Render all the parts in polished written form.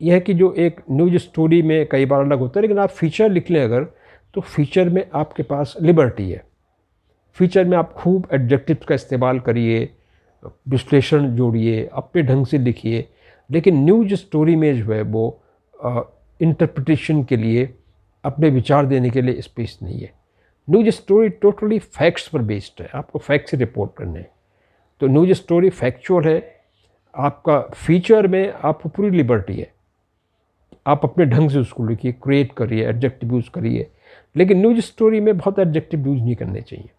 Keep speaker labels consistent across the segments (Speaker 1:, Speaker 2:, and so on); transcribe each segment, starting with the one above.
Speaker 1: यह है कि जो एक न्यूज़ स्टोरी में कई बार अलग होता है, लेकिन आप फीचर लिख लें अगर, तो फीचर में आपके पास लिबर्टी है। फीचर में आप खूब एडजेक्टिव का इस्तेमाल करिए, विश्लेषण जोड़िए, अपने ढंग से लिखिए, लेकिन न्यूज़ स्टोरी में जो है वो इंटरप्रिटेशन के लिए, अपने विचार देने के लिए स्पेस नहीं है। न्यूज़ स्टोरी टोटली फैक्ट्स पर बेस्ड है, आपको फैक्ट्स से रिपोर्ट करने हैं, तो न्यूज़ स्टोरी फैक्चुअल है। आपका फीचर में आपको पूरी लिबर्टी है, आप अपने ढंग से उसको लिखिए, क्रिएट करिए, एडजेक्टिव यूज़ करिए, लेकिन न्यूज़ स्टोरी में बहुत एडजेक्टिव यूज़ नहीं करने चाहिए।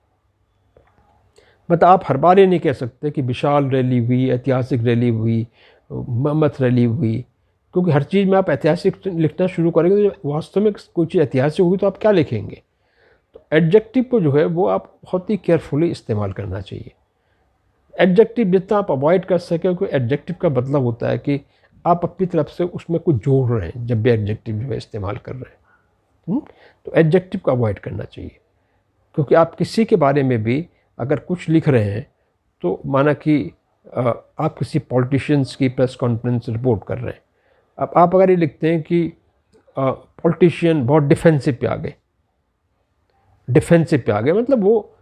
Speaker 1: मतलब आप हर बार ये नहीं कह सकते कि विशाल रैली हुई, ऐतिहासिक रैली हुई, मम्मत रैली हुई, क्योंकि हर चीज़ में आप ऐतिहासिक लिखना शुरू करेंगे तो वास्तव में कोई चीज़ ऐतिहासिक होगी तो आप क्या लिखेंगे। तो एडजेक्टिव को जो है वो आप बहुत ही केयरफुली इस्तेमाल करना चाहिए। एडजेक्टिव जितना आप अवॉइड कर सकें, क्योंकि एडजेक्टिव का मतलब होता है कि आप अपनी तरफ से उसमें कुछ जोड़ रहे हैं जब भी एडजेक्टिव जो है इस्तेमाल कर रहे हैं। तो एडजेक्टिव को अवॉइड करना चाहिए, क्योंकि आप किसी के बारे में भी अगर कुछ लिख रहे हैं, तो माना कि आप किसी पॉलिटिशियंस की प्रेस कॉन्फ्रेंस रिपोर्ट कर रहे हैं, अब आप अगर ये लिखते हैं कि पॉलिटिशियन बहुत डिफेंसिव पे आ गए, मतलब वो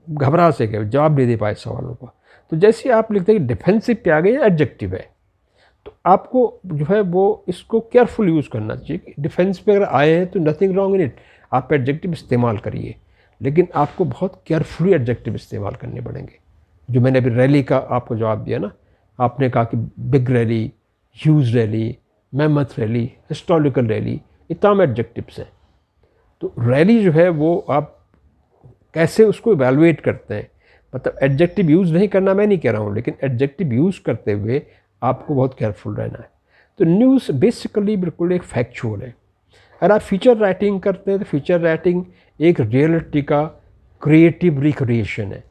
Speaker 1: घबरा से गए, जवाब नहीं दे पाए सवालों का, तो जैसे आप लिखते हैं कि डिफेंसिव पे आ गए, एडजेक्टिव है, तो आपको जो है वो इसको केयरफुल यूज़ करना चाहिए कि डिफेंस पे अगर आए हैं तो नथिंग रॉन्ग इन इट, आप एडजेक्टिव इस्तेमाल करिए, लेकिन आपको बहुत केयरफुली एडजेक्टिव इस्तेमाल करने पड़ेंगे। जो मैंने अभी रैली का आपको जवाब दिया ना, आपने कहा कि big rally, huge rally, mammoth rally, historical rally, ये तमाम एडजेक्टिव्स हैं। तो रैली जो है वो आप कैसे उसको इवैल्यूएट करते हैं, मतलब एडजेक्टिव यूज़ नहीं करना मैं नहीं कह रहा हूँ, लेकिन एडजेक्टिव यूज़ करते हुए आपको बहुत केयरफुल रहना है। तो न्यूज़ बेसिकली बिल्कुल एक फैक्चुअल है। अगर आप फीचर राइटिंग करते हैं तो फीचर राइटिंग एक रियलिटी का क्रिएटिव रिक्रिएशन है,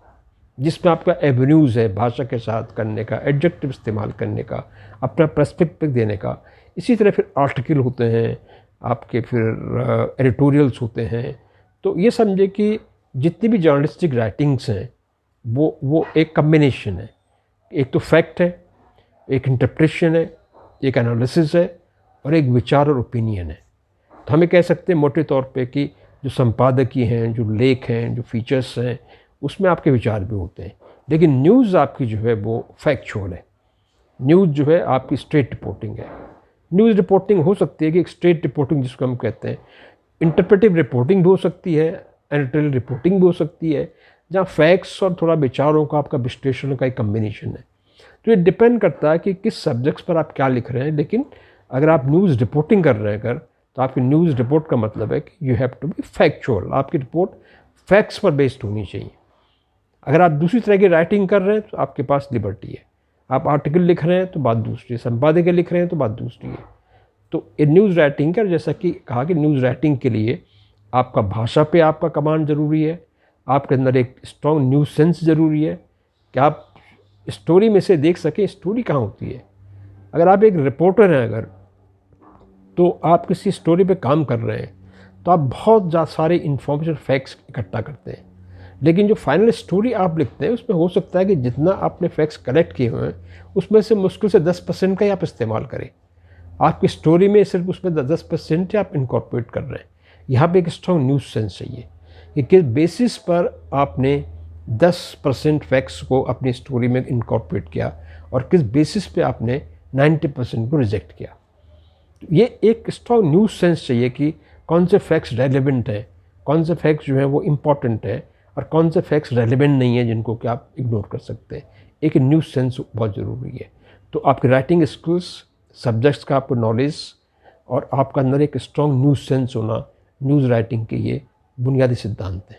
Speaker 1: जिसमें आपका एवेन्यूज़ है भाषा के साथ करने का, एडजेक्टिव इस्तेमाल करने का, अपना पर्सपेक्टिव देने का। इसी तरह फिर आर्टिकल होते हैं आपके, फिर एडिटोरियल्स होते हैं। तो ये समझे कि जितनी भी जर्नलिस्टिक राइटिंग्स हैं वो एक कम्बिनेशन है, एक तो फैक्ट है, एक इंटरप्रिटेशन है, एक एनालिसिस है, और एक विचार और ओपिनियन है। तो हमें कह सकते हैं मोटे तौर पे कि जो संपादकीय हैं, जो लेख हैं, जो फीचर्स हैं, उसमें आपके विचार भी होते हैं, लेकिन न्यूज़ आपकी जो है वो फैक्चुअल है। न्यूज़ जो है आपकी स्ट्रेट रिपोर्टिंग है। न्यूज़ रिपोर्टिंग हो सकती है कि एक स्ट्रेट रिपोर्टिंग जिसको हम कहते हैं, इंटरप्रेटिव रिपोर्टिंग भी हो सकती है, एडिटोरियल रिपोर्टिंग भी हो सकती है, जहाँ फैक्ट्स और थोड़ा विचारों का, आपका विश्लेषण का एक कम्बिनेशन है। तो ये डिपेंड करता है कि किस सब्जेक्ट्स पर आप क्या लिख रहे हैं। लेकिन अगर आप न्यूज़ रिपोर्टिंग कर रहे हैं अगर, तो आपकी न्यूज़ रिपोर्ट का मतलब है कि you have to be factual, आपकी रिपोर्ट फैक्ट्स पर बेस्ड होनी चाहिए। अगर आप दूसरी तरह की राइटिंग कर रहे हैं तो आपके पास लिबर्टी है, आप आर्टिकल लिख रहे हैं तो बात दूसरी है, संपादकीय लिख रहे हैं तो बात दूसरी है। तो ये न्यूज़ राइटिंग का, जैसा कि कहा कि न्यूज़ राइटिंग के लिए आपका भाषा पे आपका कमांड ज़रूरी है, आपके अंदर एक स्ट्रॉन्ग न्यूज़ सेंस ज़रूरी है कि आप स्टोरी में से देख सकें स्टोरी कहाँ होती है। अगर आप एक रिपोर्टर हैं अगर, तो आप किसी स्टोरी पे काम कर रहे हैं तो आप बहुत ज़्यादा सारे इन्फॉर्मेशन फैक्ट्स इकट्ठा करते हैं, लेकिन जो फाइनल स्टोरी आप लिखते हैं उसमें हो सकता है कि जितना आपने फैक्ट्स कलेक्ट किए हुए हैं उसमें से मुश्किल से 10% का ही आप इस्तेमाल करें। आपकी स्टोरी में सिर्फ उसमें 10% ही आप इनकॉर्पोरेट कर रहे हैं। यहाँ पे एक स्ट्रॉन्ग न्यूज़ सेंस चाहिए कि किस बेसिस पर आपने 10% फैक्ट्स को अपनी स्टोरी में इनकॉर्पोरेट किया और किस बेसिस पे आपने 90% को रिजेक्ट किया। ये एक स्ट्रॉन्ग न्यूज़ सेंस चाहिए कि कौन से फैक्ट्स रेलेवेंट हैं, कौन से फैक्ट्स जो हैं वो इम्पॉर्टेंट है, और कौन से फैक्ट्स रेलेवेंट नहीं है जिनको कि आप इग्नोर कर सकते हैं। एक न्यूज़ सेंस बहुत ज़रूरी है। तो आपकी राइटिंग स्किल्स, सब्जेक्ट्स का आपको नॉलेज, और आपका अंदर एक स्ट्रॉन्ग न्यूज़ सेंस होना न्यूज़ राइटिंग के ये बुनियादी सिद्धांत हैं।